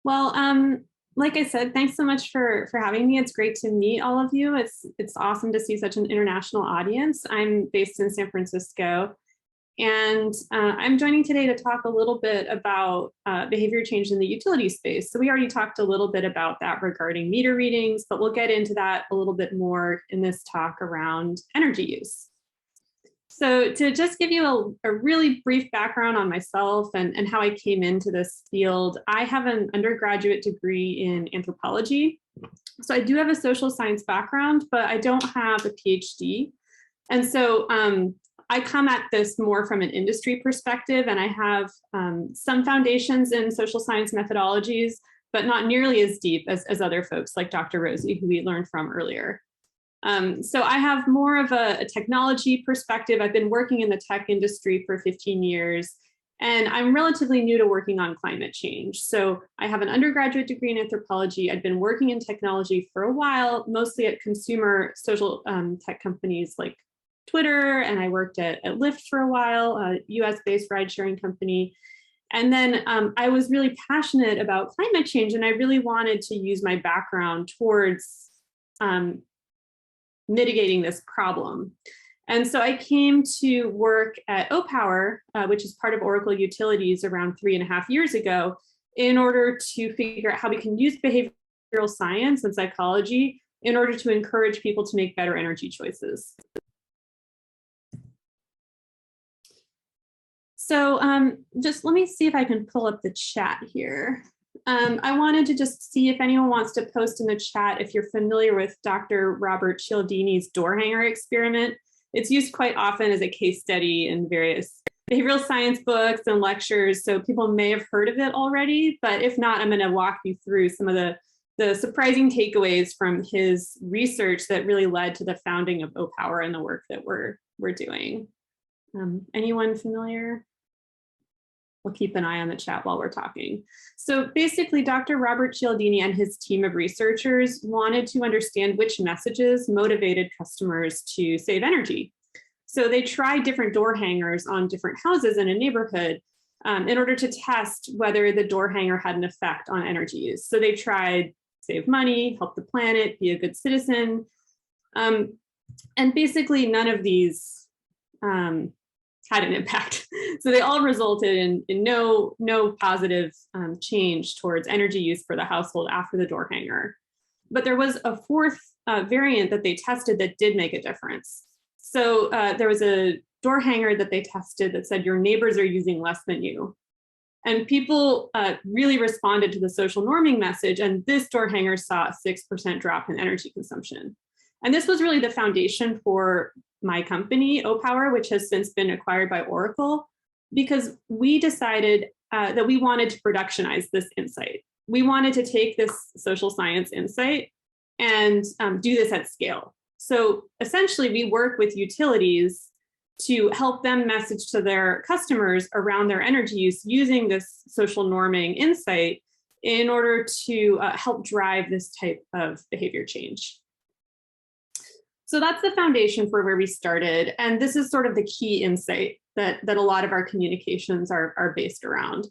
Well, like I said, thanks so much for having me. It's great to meet all of you. It's awesome to see such an international audience. I'm based in San Francisco, and I'm joining today to talk a little bit about behavior change in the utility space. So we already talked a little bit about that regarding meter readings, but we'll get into that a little bit more in this talk around energy use. So to just give you a really brief background on myself and how I came into this field, I have an undergraduate degree in anthropology. So I do have a social science background, but I don't have a PhD. And so I come at this more from an industry perspective, and I have some foundations in social science methodologies, but not nearly as deep as other folks like Dr. Rosie, who we learned from earlier. So I have more of a technology perspective. I've been working in the tech industry for 15 years, and I'm relatively new to working on climate change. So I have an undergraduate degree in anthropology. I've been working in technology for a while, mostly at consumer social tech companies like Twitter, and I worked at Lyft for a while, a US-based ride-sharing company. And then I was really passionate about climate change, and I really wanted to use my background towards mitigating this problem. And so I came to work at Opower, which is part of Oracle Utilities, around 3.5 years ago, in order to figure out how we can use behavioral science and psychology in order to encourage people to make better energy choices. So just let me see if I can pull up the chat here. I wanted to just see if anyone wants to post in the chat if you're familiar with Dr. Robert Cialdini's door hanger experiment. It's used quite often as a case study in various behavioral science books and lectures, so people may have heard of it already, but if not, I'm going to walk you through some of the surprising takeaways from his research that really led to the founding of Opower and the work that we're doing. Anyone familiar? We'll keep an eye on the chat while we're talking. So basically, Dr. Robert Cialdini and his team of researchers wanted to understand which messages motivated customers to save energy. So they tried different door hangers on different houses in a neighborhood in order to test whether the door hanger had an effect on energy use. So they tried save money, help the planet, be a good citizen. And basically none of these had an impact. So they all resulted in no positive change towards energy use for the household after the door hanger. But there was a fourth variant that they tested that did make a difference. So there was a door hanger that they tested that said your neighbors are using less than you. And people really responded to the social norming message, and this door hanger saw a 6% drop in energy consumption. And this was really the foundation for my company, Opower, which has since been acquired by Oracle, because we decided that we wanted to productionize this insight. We wanted to take this social science insight and do this at scale. So essentially, we work with utilities to help them message to their customers around their energy use using this social norming insight in order to help drive this type of behavior change. So that's the foundation for where we started. And this is sort of the key insight that a lot of our communications are based around.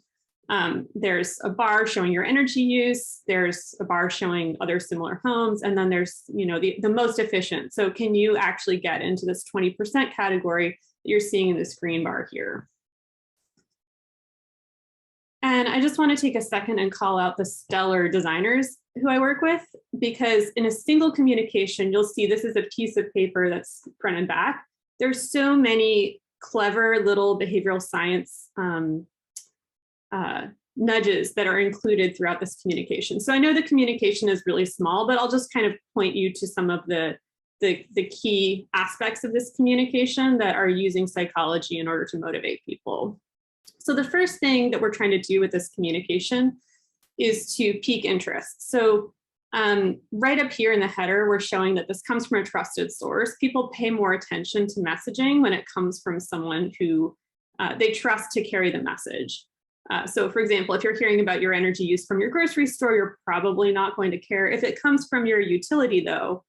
There's a bar showing your energy use, there's a bar showing other similar homes, and then there's the most efficient. So can you actually get into this 20% category that you're seeing in this green bar here? And I just want to take a second and call out the stellar designers who I work with, because in a single communication, you'll see this is a piece of paper that's front and back. There's so many clever little behavioral science nudges that are included throughout this communication. So I know the communication is really small, but I'll just kind of point you to some of the key aspects of this communication that are using psychology in order to motivate people. So the first thing that we're trying to do with this communication is to pique interest. So right up here in the header, we're showing that this comes from a trusted source. People pay more attention to messaging when it comes from someone who they trust to carry the message. So for example, if you're hearing about your energy use from your grocery store, you're probably not going to care. If it comes from your utility though,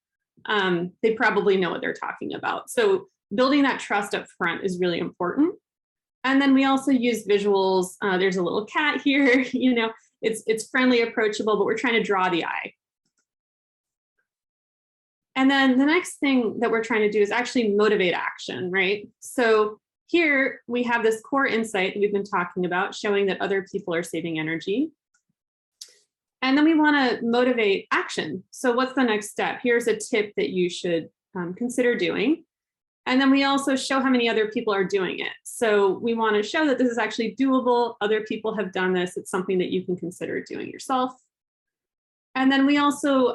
they probably know what they're talking about. So building that trust up front is really important. And then we also use visuals. There's a little cat here, it's friendly, approachable, but we're trying to draw the eye. And then the next thing that we're trying to do is actually motivate action, right? So here we have this core insight that we've been talking about, showing that other people are saving energy. And then we want to motivate action. So what's the next step? Here's a tip that you should consider doing. And then we also show how many other people are doing it. So we want to show that this is actually doable. Other people have done this. It's something that you can consider doing yourself. And then we also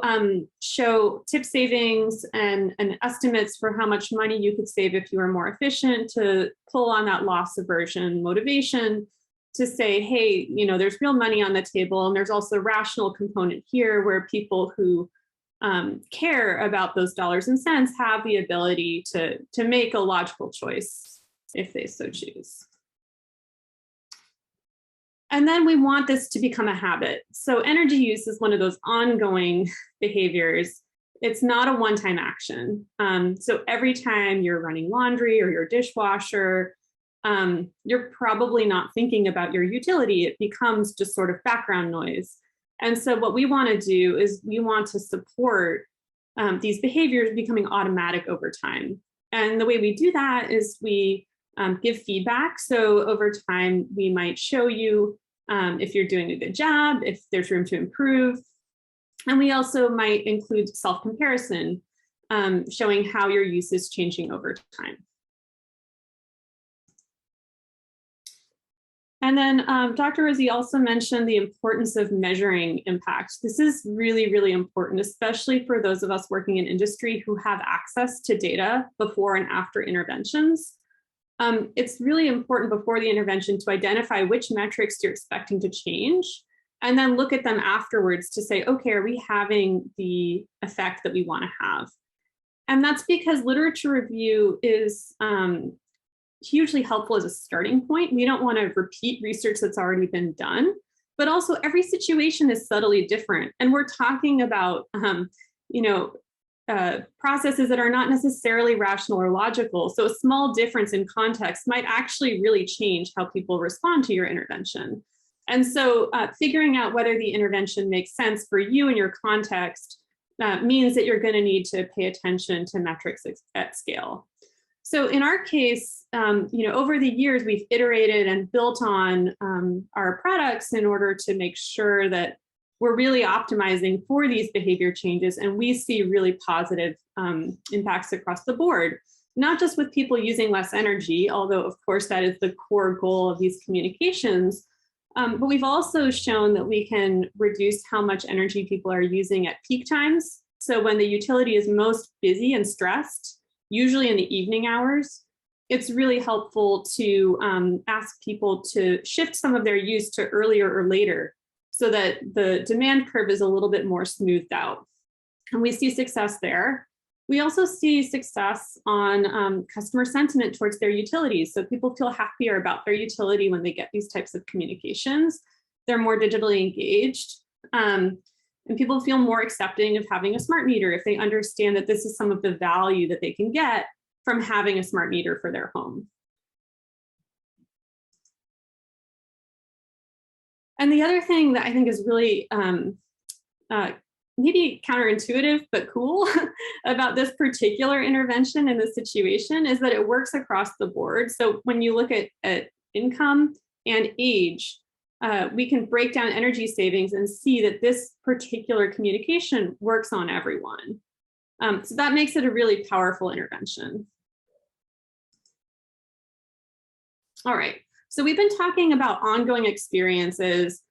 show tip savings and estimates for how much money you could save if you were more efficient, to pull on that loss aversion motivation, to say, hey, you know, there's real money on the table. And there's also a rational component here where people who care about those dollars and cents have the ability to make a logical choice if they so choose. And then we want this to become a habit. So energy use is one of those ongoing behaviors. It's not a one-time action. So every time you're running laundry or your dishwasher, you're probably not thinking about your utility. It becomes just sort of background noise. And so what we want to do is we want to support these behaviors becoming automatic over time. And the way we do that is we give feedback. So over time, we might show you if you're doing a good job, if there's room to improve. And we also might include self-comparison, showing how your use is changing over time. And then Dr. Rosie also mentioned the importance of measuring impact. This is really, really important, especially for those of us working in industry who have access to data before and after interventions. It's really important before the intervention to identify which metrics you're expecting to change, and then look at them afterwards to say, okay, are we having the effect that we want to have? And that's because literature review is hugely helpful as a starting point. We don't want to repeat research that's already been done, but also every situation is subtly different. And we're talking about, processes that are not necessarily rational or logical. So a small difference in context might actually really change how people respond to your intervention. And so figuring out whether the intervention makes sense for you and your context means that you're going to need to pay attention to metrics at scale. So in our case, over the years, we've iterated and built on our products in order to make sure that we're really optimizing for these behavior changes. And we see really positive impacts across the board, not just with people using less energy, although of course that is the core goal of these communications. But we've also shown that we can reduce how much energy people are using at peak times. So when the utility is most busy and stressed, usually in the evening hours, it's really helpful to ask people to shift some of their use to earlier or later so that the demand curve is a little bit more smoothed out. And we see success there. We also see success on customer sentiment towards their utilities. So people feel happier about their utility when they get these types of communications. They're more digitally engaged. And people feel more accepting of having a smart meter if they understand that this is some of the value that they can get from having a smart meter for their home. And the other thing that I think is really maybe counterintuitive, but cool about this particular intervention in this situation is that it works across the board. So when you look at income and age, we can break down energy savings and see that this particular communication works on everyone. So that makes it a really powerful intervention. All right, so we've been talking about ongoing experiences.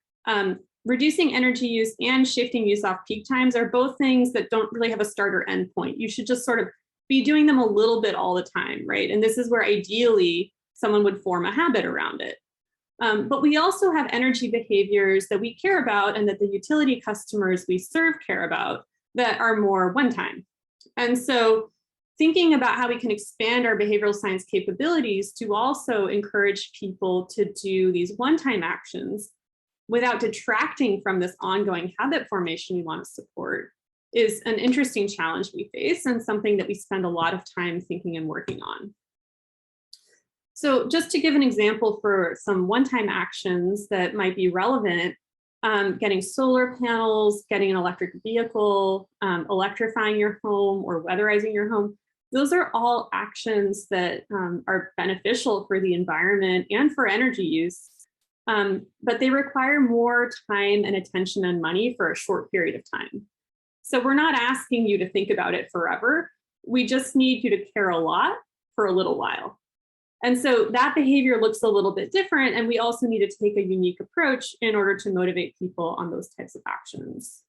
Reducing energy use and shifting use off peak times are both things that don't really have a start or end point. You should just sort of be doing them a little bit all the time, right? And this is where ideally someone would form a habit around it. But we also have energy behaviors that we care about and that the utility customers we serve care about that are more one-time. And so thinking about how we can expand our behavioral science capabilities to also encourage people to do these one-time actions without detracting from this ongoing habit formation we want to support is an interesting challenge we face and something that we spend a lot of time thinking and working on. So just to give an example for some one-time actions that might be relevant, getting solar panels, getting an electric vehicle, electrifying your home or weatherizing your home. Those are all actions that are beneficial for the environment and for energy use, but they require more time and attention and money for a short period of time. So we're not asking you to think about it forever. We just need you to care a lot for a little while. And so that behavior looks a little bit different, and we also need to take a unique approach in order to motivate people on those types of actions.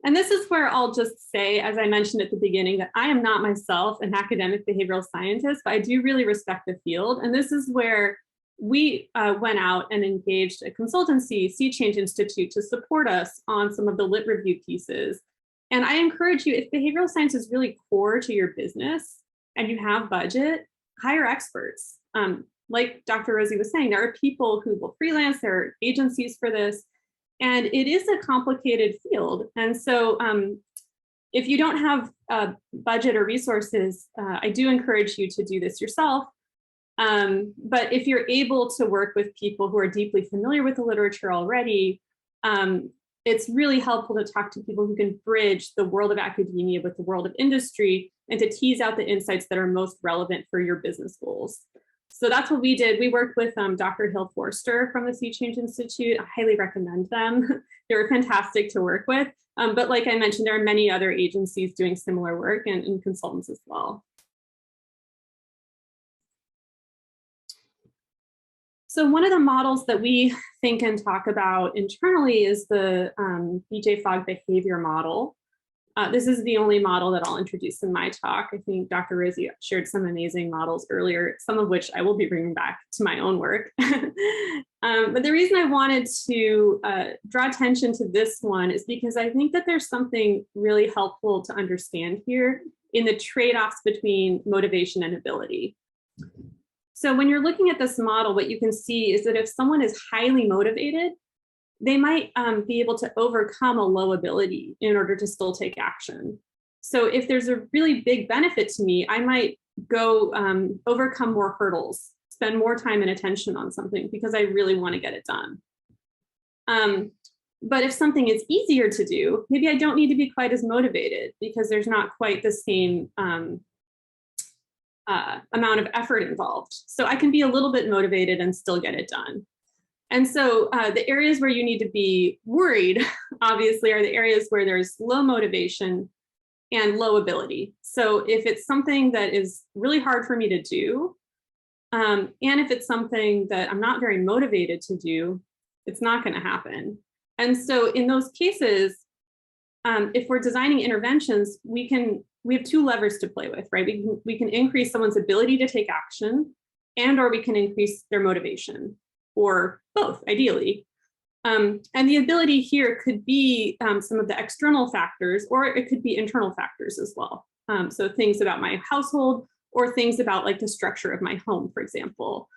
And this is where I'll just say, as I mentioned at the beginning, that I am not myself an academic behavioral scientist, but I do really respect the field. And this is where we went out and engaged a consultancy, Sea Change Institute, to support us on some of the lit review pieces. And I encourage you, if behavioral science is really core to your business and you have budget, hire experts. Like Dr. Rosie was saying, there are people who will freelance, there are agencies for this, and it is a complicated field. And so if you don't have budget or resources, I do encourage you to do this yourself. But if you're able to work with people who are deeply familiar with the literature already, it's really helpful to talk to people who can bridge the world of academia with the world of industry and to tease out the insights that are most relevant for your business goals. So that's what we did. We worked with Dr. Hill Forster from the Sea Change Institute. I highly recommend them. They were fantastic to work with. But like I mentioned, there are many other agencies doing similar work and consultants as well. So one of the models that we think and talk about internally is the BJ Fogg behavior model. This is the only model that I'll introduce in my talk. I think Dr. Rosie shared some amazing models earlier, some of which I will be bringing back to my own work. But the reason I wanted to draw attention to this one is because I think that there's something really helpful to understand here in the trade-offs between motivation and ability. So when you're looking at this model, what you can see is that if someone is highly motivated, they might be able to overcome a low ability in order to still take action. So if there's a really big benefit to me, I might go overcome more hurdles, spend more time and attention on something because I really want to get it done. But if something is easier to do, maybe I don't need to be quite as motivated because there's not quite the same amount of effort involved. So I can be a little bit motivated and still get it done. And so the areas where you need to be worried, obviously, are the areas where there's low motivation and low ability. So if it's something that is really hard for me to do, and if it's something that I'm not very motivated to do, it's not going to happen. And so in those cases, if we're designing interventions, we have two levers to play with, right? We can increase someone's ability to take action, and or we can increase their motivation, or both, ideally. And the ability here could be some of the external factors, or it could be internal factors as well. So things about my household, or things about like the structure of my home, for example.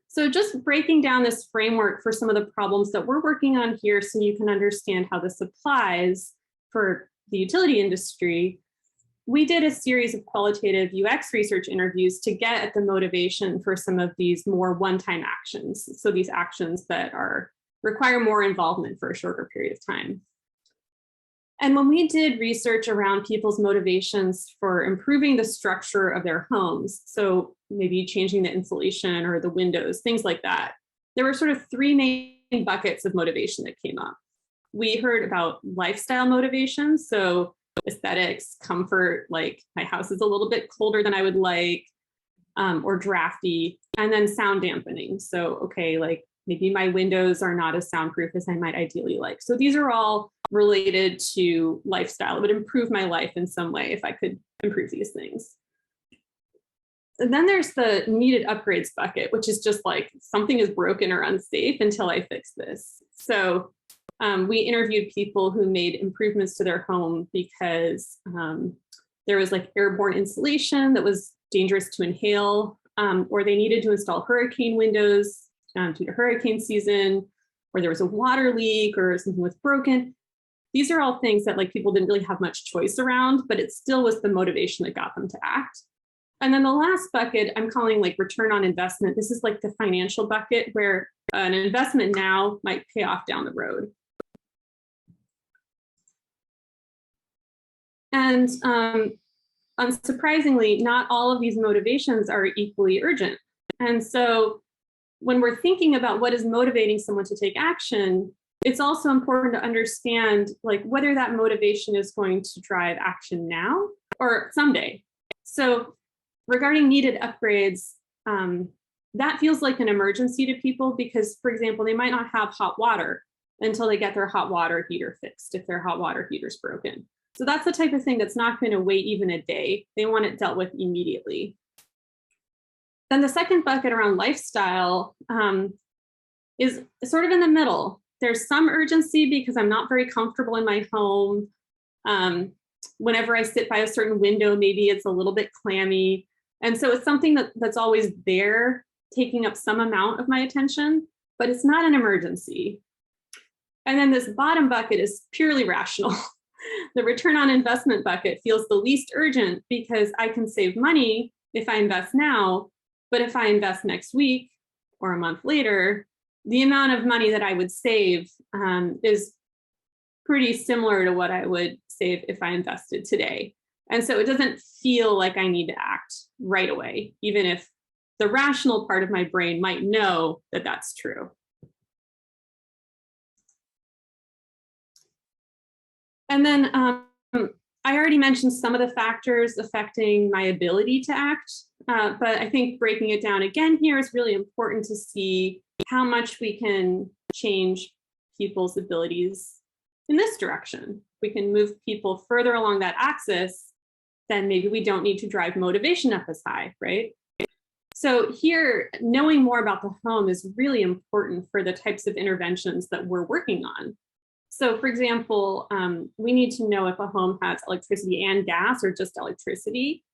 So just breaking down this framework for some of the problems that we're working on here so you can understand how this applies for the utility industry. We did a series of qualitative UX research interviews to get at the motivation for some of these more one-time actions. So these actions that require more involvement for a shorter period of time. And when we did research around people's motivations for improving the structure of their homes, so maybe changing the insulation or the windows, things like that, there were sort of three main buckets of motivation that came up. We heard about lifestyle motivations, so aesthetics, comfort, like my house is a little bit colder than I would like, or drafty, and then sound dampening. So, okay, like maybe my windows are not as soundproof as I might ideally like. So these are all related to lifestyle. It would improve my life in some way if I could improve these things. And then there's the needed upgrades bucket, which is just like something is broken or unsafe until I fix this. So we interviewed people who made improvements to their home because there was like airborne insulation that was dangerous to inhale, or they needed to install hurricane windows due to hurricane season, or there was a water leak or something was broken. These are all things that like people didn't really have much choice around, but it still was the motivation that got them to act. And then the last bucket I'm calling like return on investment. This is like the financial bucket where an investment now might pay off down the road. And unsurprisingly, not all of these motivations are equally urgent. And so when we're thinking about what is motivating someone to take action, it's also important to understand like whether that motivation is going to drive action now or someday. So regarding needed upgrades, that feels like an emergency to people because, for example, they might not have hot water until they get their hot water heater fixed if their hot water heater's broken. So that's the type of thing that's not going to wait even a day. They want it dealt with immediately. Then the second bucket around lifestyle is sort of in the middle. There's some urgency because I'm not very comfortable in my home. Whenever I sit by a certain window, maybe it's a little bit clammy. And so it's something that's always there, taking up some amount of my attention, but it's not an emergency. And then this bottom bucket is purely rational. The return on investment bucket feels the least urgent because I can save money if I invest now, but if I invest next week or a month later, the amount of money that I would save is pretty similar to what I would save if I invested today. And so it doesn't feel like I need to act right away, even if the rational part of my brain might know that that's true. And then I already mentioned some of the factors affecting my ability to act, but I think breaking it down again here is really important to see how much we can change people's abilities in this direction. We can move people further along that axis, then maybe we don't need to drive motivation up as high, right? So here, knowing more about the home is really important for the types of interventions that we're working on. So for example, we need to know if a home has electricity and gas or just electricity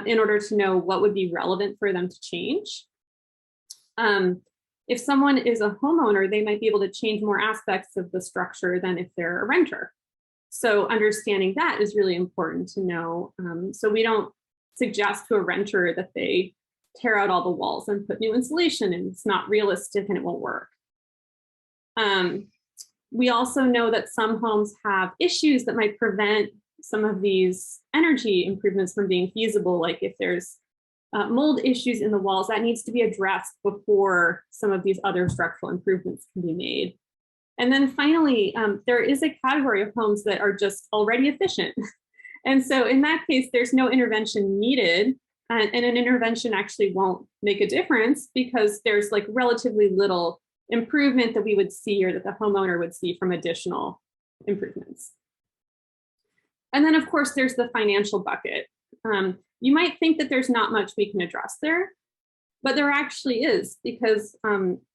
in order to know what would be relevant for them to change. If someone is a homeowner, they might be able to change more aspects of the structure than if they're a renter. So understanding that is really important to know. So we don't suggest to a renter that they tear out all the walls and put new insulation in. It's not realistic and it won't work. We also know that some homes have issues that might prevent some of these energy improvements from being feasible, like if there's mold issues in the walls, that needs to be addressed before some of these other structural improvements can be made. And then finally, there is a category of homes that are just already efficient. And so in that case, there's no intervention needed, and an intervention actually won't make a difference because there's like relatively little improvement that we would see or that the homeowner would see from additional improvements. And then of course, there's the financial bucket. You might think that there's not much we can address there, but there actually is because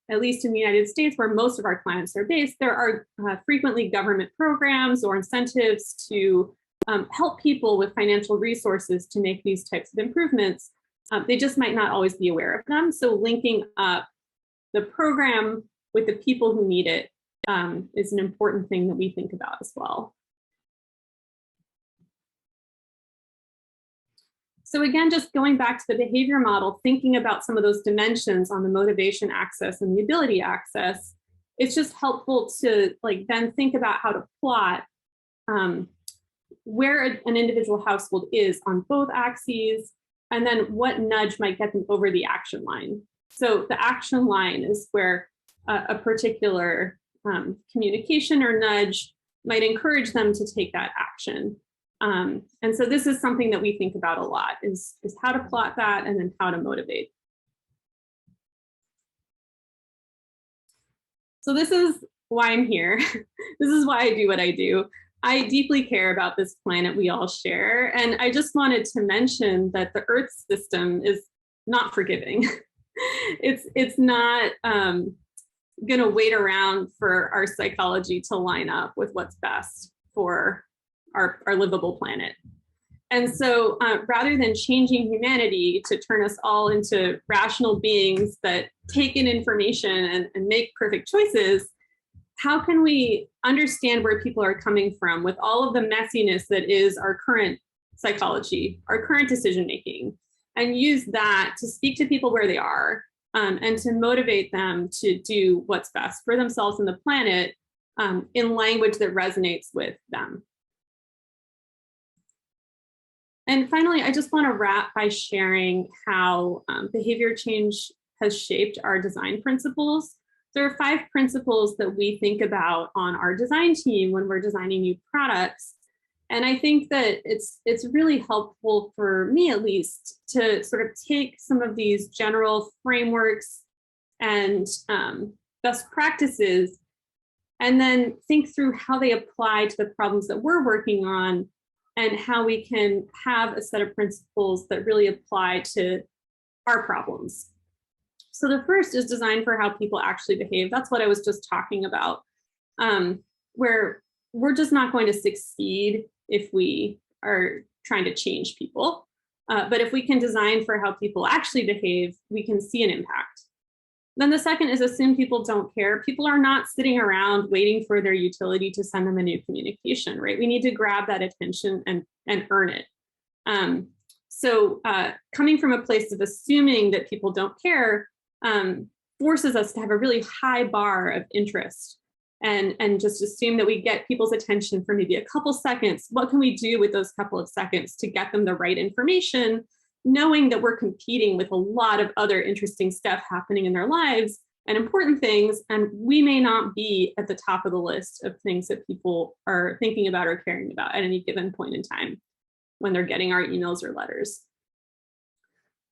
at least in the United States, where most of our clients are based, there are frequently government programs or incentives to help people with financial resources to make these types of improvements. They just might not always be aware of them. So linking up the program with the people who need it is an important thing that we think about as well. So again, just going back to the behavior model, thinking about some of those dimensions on the motivation axis and the ability axis, it's just helpful to like then think about how to plot where an individual household is on both axes, and then what nudge might get them over the action line. So the action line is where a particular communication or nudge might encourage them to take that action. And so this is something that we think about a lot, is how to plot that and then how to motivate. So this is why I'm here. This is why I do what I do. I deeply care about this planet we all share. And I just wanted to mention that the Earth system is not forgiving. It's not going to wait around for our psychology to line up with what's best for our livable planet. And so rather than changing humanity to turn us all into rational beings that take in information and make perfect choices, how can we understand where people are coming from with all of the messiness that is our current psychology, our current decision-making? and use that to speak to people where they are, and to motivate them to do what's best for themselves and the planet, in language that resonates with them. And finally, I just want to wrap by sharing how behavior change has shaped our design principles. There are 5 principles that we think about on our design team when we're designing new products. And I think that it's really helpful for me, at least, to sort of take some of these general frameworks and best practices, and then think through how they apply to the problems that we're working on, and how we can have a set of principles that really apply to our problems. So the first is design for how people actually behave. That's what I was just talking about, where we're just not going to succeed if we are trying to change people. But if we can design for how people actually behave, we can see an impact. Then the second is assume people don't care. People are not sitting around waiting for their utility to send them a new communication, right? We need to grab that attention and earn it. So coming from a place of assuming that people don't care forces us to have a really high bar of interest, and just assume that we get people's attention for maybe a couple seconds. What can we do with those couple of seconds to get them the right information, knowing that we're competing with a lot of other interesting stuff happening in their lives and important things, and we may not be at the top of the list of things that people are thinking about or caring about at any given point in time when they're getting our emails or letters.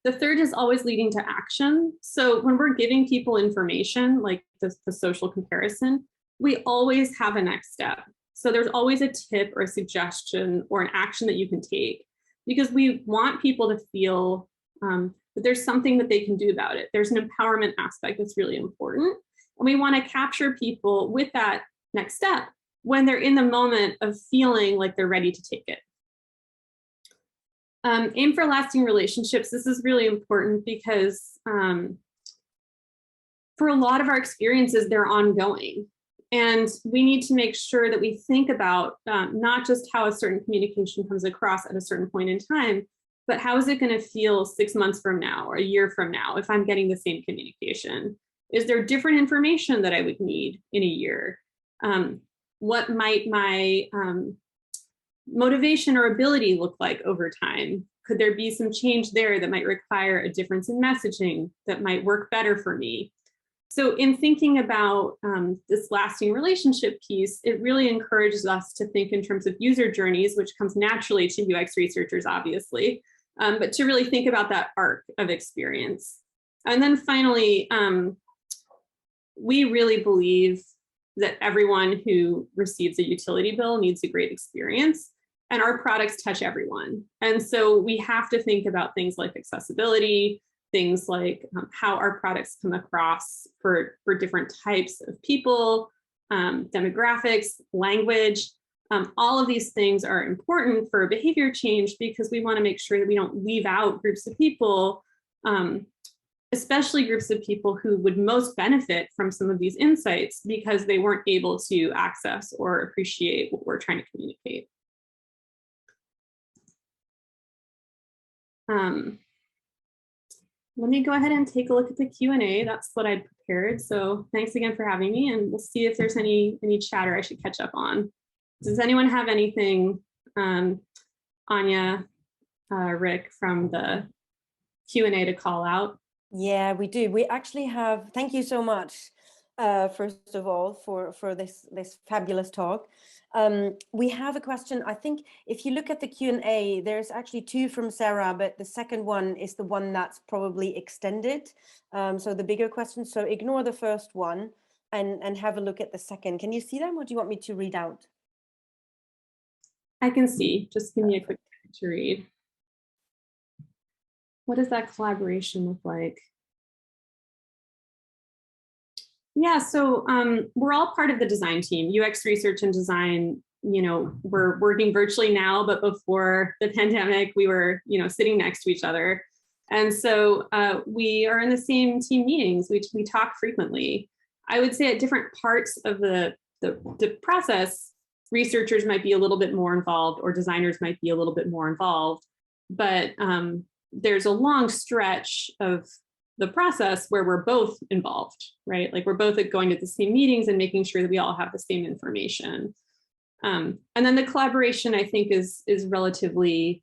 The third is always leading to action. So when we're giving people information, like the social comparison, we always have a next step. So there's always a tip or a suggestion or an action that you can take, because we want people to feel that there's something that they can do about it. There's an empowerment aspect that's really important. And we want to capture people with that next step when they're in the moment of feeling like they're ready to take it. Aim for lasting relationships. This is really important because for a lot of our experiences, they're ongoing. And we need to make sure that we think about not just how a certain communication comes across at a certain point in time, but how is it going to feel 6 months from now or a year from now if I'm getting the same communication? Is there different information that I would need in a year? What might my motivation or ability look like over time? Could there be some change there that might require a difference in messaging that might work better for me? So in thinking about this lasting relationship piece, it really encourages us to think in terms of user journeys, which comes naturally to UX researchers, obviously, but to really think about that arc of experience. And then finally, we really believe that everyone who receives a utility bill needs a great experience, and our products touch everyone. And so we have to think about things like accessibility, things like how our products come across for different types of people, demographics, language. All of these things are important for behavior change because we want to make sure that we don't leave out groups of people, especially groups of people who would most benefit from some of these insights because they weren't able to access or appreciate what we're trying to communicate. Let me go ahead and take a look at the Q&A. That's what I'd prepared. So thanks again for having me, and we'll see if there's any chatter I should catch up on. Does anyone have anything, Anya, Rick, from the Q&A to call out? Yeah, we do. We actually have, thank you so much, first of all, for this fabulous talk. We have a question. I think if you look at the Q&A, there's actually 2 from Sarah, but the second one is the one that's probably extended. So the bigger question. So ignore the first one and have a look at the second. Can you see them, or do you want me to read out? I can see. Just give me a quick second to read. What does that collaboration look like? Yeah, so we're all part of the design team. UX research and design, we're working virtually now, but before the pandemic, we were, sitting next to each other. And so we are in the same team meetings. We talk frequently. I would say at different parts of the process, researchers might be a little bit more involved or designers might be a little bit more involved. But there's a long stretch of the process where we're both involved, right? Like we're both going to the same meetings and making sure that we all have the same information. And then the collaboration, I think, is relatively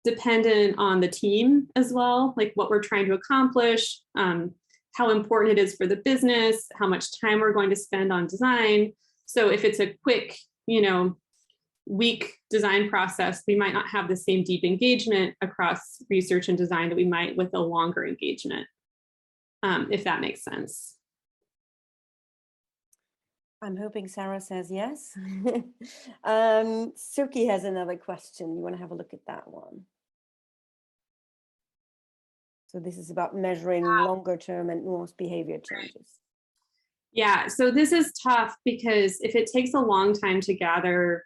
dependent on the team as well, like what we're trying to accomplish, how important it is for the business, how much time we're going to spend on design. So if it's a quick, week design process, we might not have the same deep engagement across research and design that we might with a longer engagement, if that makes sense. I'm hoping Sarah says yes. Sookie has another question. You want to have a look at that one? So this is about measuring longer term and nuanced behavior changes. Yeah, so this is tough because if it takes a long time to gather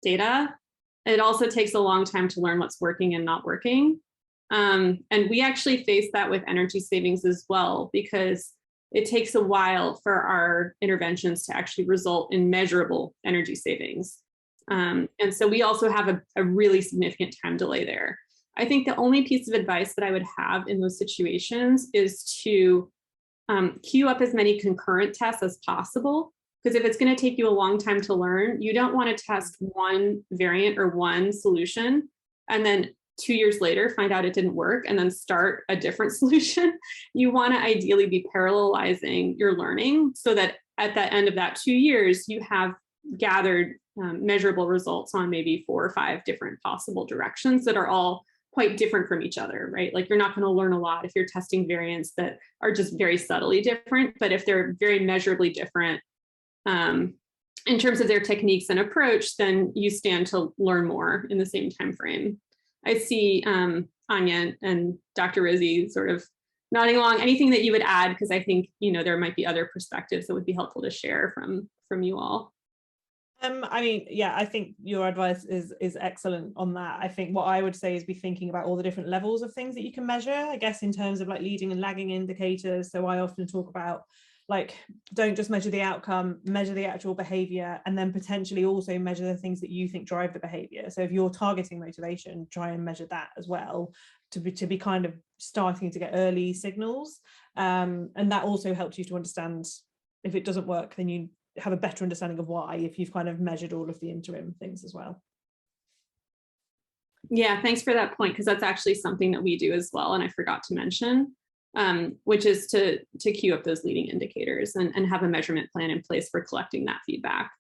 data, it also takes a long time to learn what's working and not working. And we actually face that with energy savings as well, because it takes a while for our interventions to actually result in measurable energy savings. And so we also have a really significant time delay there. I think the only piece of advice that I would have in those situations is to queue up as many concurrent tests as possible. Because if it's going to take you a long time to learn, you don't want to test one variant or one solution and then 2 years later find out it didn't work and then start a different solution. You want to ideally be parallelizing your learning so that at the end of that 2 years, you have gathered measurable results on maybe 4 or 5 different possible directions that are all quite different from each other, right? Like you're not going to learn a lot if you're testing variants that are just very subtly different, but if they're very measurably different, in terms of their techniques and approach, then you stand to learn more in the same time frame. I see Anya and Dr. Rizzi sort of nodding along. Anything that you would add, because I think there might be other perspectives that would be helpful to share from you all. I mean, yeah, I think your advice is excellent on that. I think what I would say is be thinking about all the different levels of things that you can measure, I guess, in terms of like leading and lagging indicators. So I often talk about like, don't just measure the outcome, measure the actual behavior, and then potentially also measure the things that you think drive the behavior. So if you're targeting motivation, try and measure that as well to be kind of starting to get early signals. And that also helps you to understand if it doesn't work, then you have a better understanding of why, if you've kind of measured all of the interim things as well. Yeah, thanks for that point, because that's actually something that we do as well, and I forgot to mention. Which is to queue up those leading indicators and have a measurement plan in place for collecting that feedback.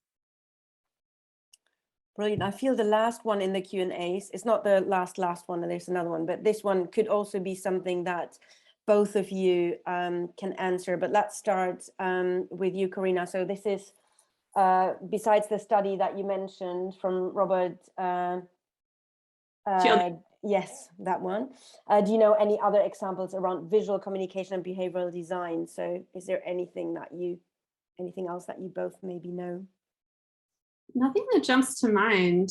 Brilliant. I feel the last one in the Q&As, it's not the last one, and there's another one, but this one could also be something that both of you can answer. But let's start with you, Karina. So this is, besides the study that you mentioned from Robert, yes, that one. Do you know any other examples around visual communication and behavioral design? So is there anything else that you both maybe know? Nothing that jumps to mind.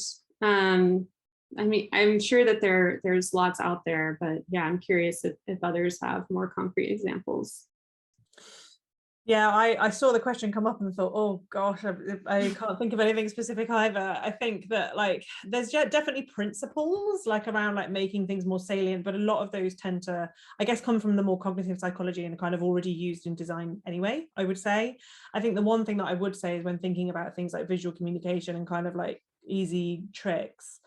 I mean, I'm sure that there's lots out there, but yeah, I'm curious if others have more concrete examples. Yeah, I saw the question come up and thought, oh gosh, I can't think of anything specific either. I think that like there's definitely principles like around like making things more salient, but a lot of those tend to, I guess, come from the more cognitive psychology and kind of already used in design anyway, I would say. I think the one thing that I would say is when thinking about things like visual communication and kind of like easy tricks,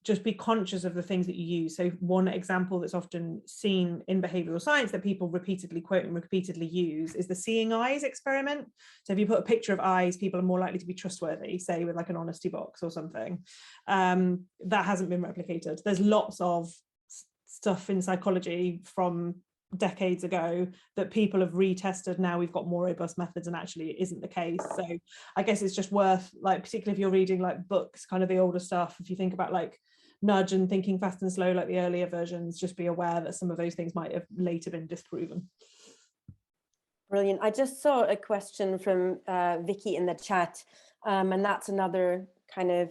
just be conscious of the things that you use. So one example that's often seen in behavioral science that people repeatedly quote and repeatedly use is the seeing eyes experiment. So if you put a picture of eyes, people are more likely to be trustworthy, say with like an honesty box or something. That hasn't been replicated. There's lots of stuff in psychology from decades ago that people have retested. Now we've got more robust methods and actually it isn't the case. So I guess it's just worth, like, particularly if you're reading like books, kind of the older stuff, if you think about like nudge and thinking fast and slow, like the earlier versions, just be aware that some of those things might have later been disproven. Brilliant. I just saw a question from Vicky in the chat, and that's another kind of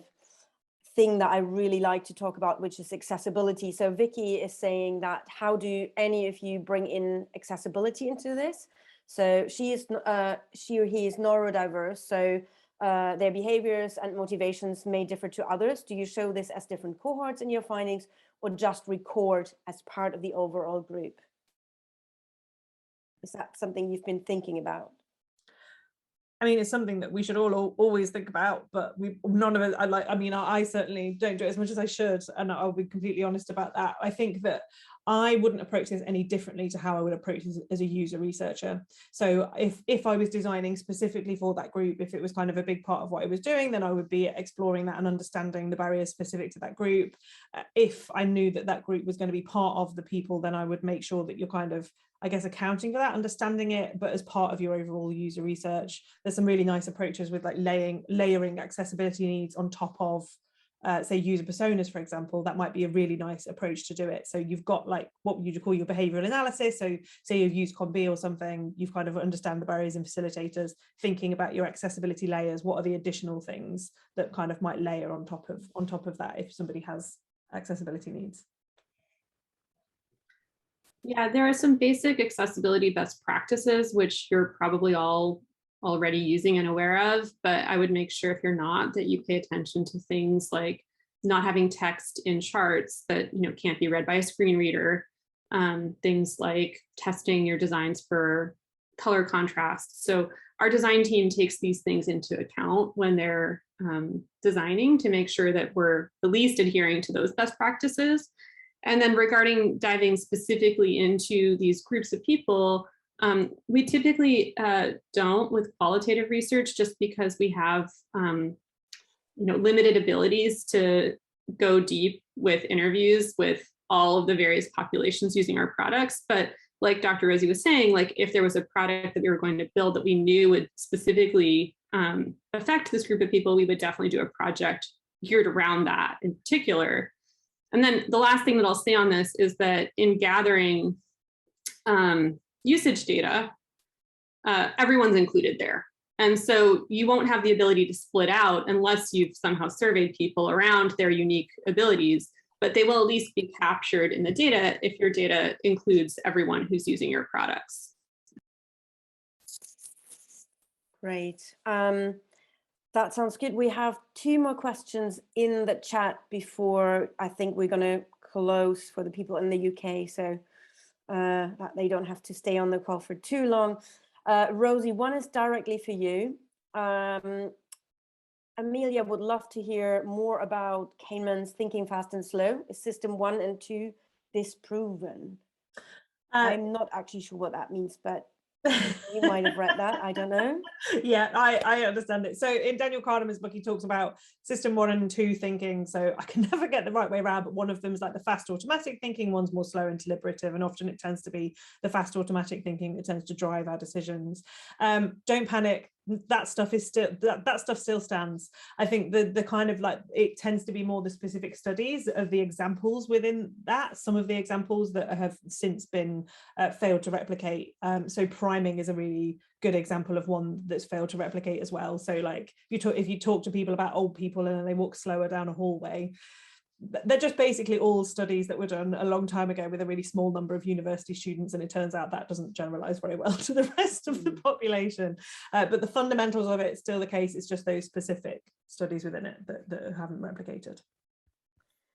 thing that I really like to talk about, which is accessibility. So Vicky is saying that how do any of you bring in accessibility into this? So she or he is neurodiverse. So their behaviors and motivations may differ to others. Do you show this as different cohorts in your findings, or just record as part of the overall group? Is that something you've been thinking about? I mean, it's something that we should all always think about, but none of it, I certainly don't do it as much as I should, and I'll be completely honest about that. I think that I wouldn't approach this any differently to how I would approach this as a user researcher. So if I was designing specifically for that group, if it was kind of a big part of what I was doing, then I would be exploring that and understanding the barriers specific to that group. If I knew that that group was going to be part of the people, then I would make sure that you're kind of, I guess, accounting for that, understanding it, but as part of your overall user research. There's some really nice approaches with like layering accessibility needs on top of, say, user personas, for example. That might be a really nice approach to do it. So you've got like what you call your behavioural analysis. So say you've used ConB or something, you've kind of understand the barriers and facilitators, thinking about your accessibility layers. What are the additional things that kind of might layer on top of that if somebody has accessibility needs? Yeah, there are some basic accessibility best practices, which you're probably all already using and aware of, but I would make sure if you're not, that you pay attention to things like not having text in charts that can't be read by a screen reader, things like testing your designs for color contrast. So our design team takes these things into account when they're designing to make sure that we're at least adhering to those best practices. And then regarding diving specifically into these groups of people, we typically don't with qualitative research, just because we have limited abilities to go deep with interviews with all of the various populations using our products. But like Dr. Rosie was saying, like if there was a product that we were going to build that we knew would specifically affect this group of people, we would definitely do a project geared around that in particular. And then the last thing that I'll say on this is that in gathering usage data, everyone's included there. And so you won't have the ability to split out unless you've somehow surveyed people around their unique abilities, but they will at least be captured in the data if your data includes everyone who's using your products. Great. That sounds good. We have 2 more questions in the chat before I think we're going to close for the people in the UK, so that they don't have to stay on the call for too long. Rosie, one is directly for you. Amelia would love to hear more about Kahneman's thinking fast and slow. Is system 1 and 2 disproven? I'm not actually sure what that means, but you might have read that, I don't know. Yeah, I understand it. So in Daniel Kahneman's book, he talks about system 1 and 2 thinking. So I can never get the right way around, but one of them is like the fast automatic thinking, one's more slow and deliberative, and often it tends to be the fast automatic thinking that tends to drive our decisions. Don't panic. That stuff is still that stuff still stands. I think the kind of like, it tends to be more the specific studies of the examples within that, some of the examples that have since been failed to replicate. So priming is a really good example of one that's failed to replicate as well. So like if you talk to people about old people and then they walk slower down a hallway, they're just basically all studies that were done a long time ago with a really small number of university students, and it turns out that doesn't generalize very well to the rest of the population. But the fundamentals of it is still the case. It's just those specific studies within it that haven't replicated.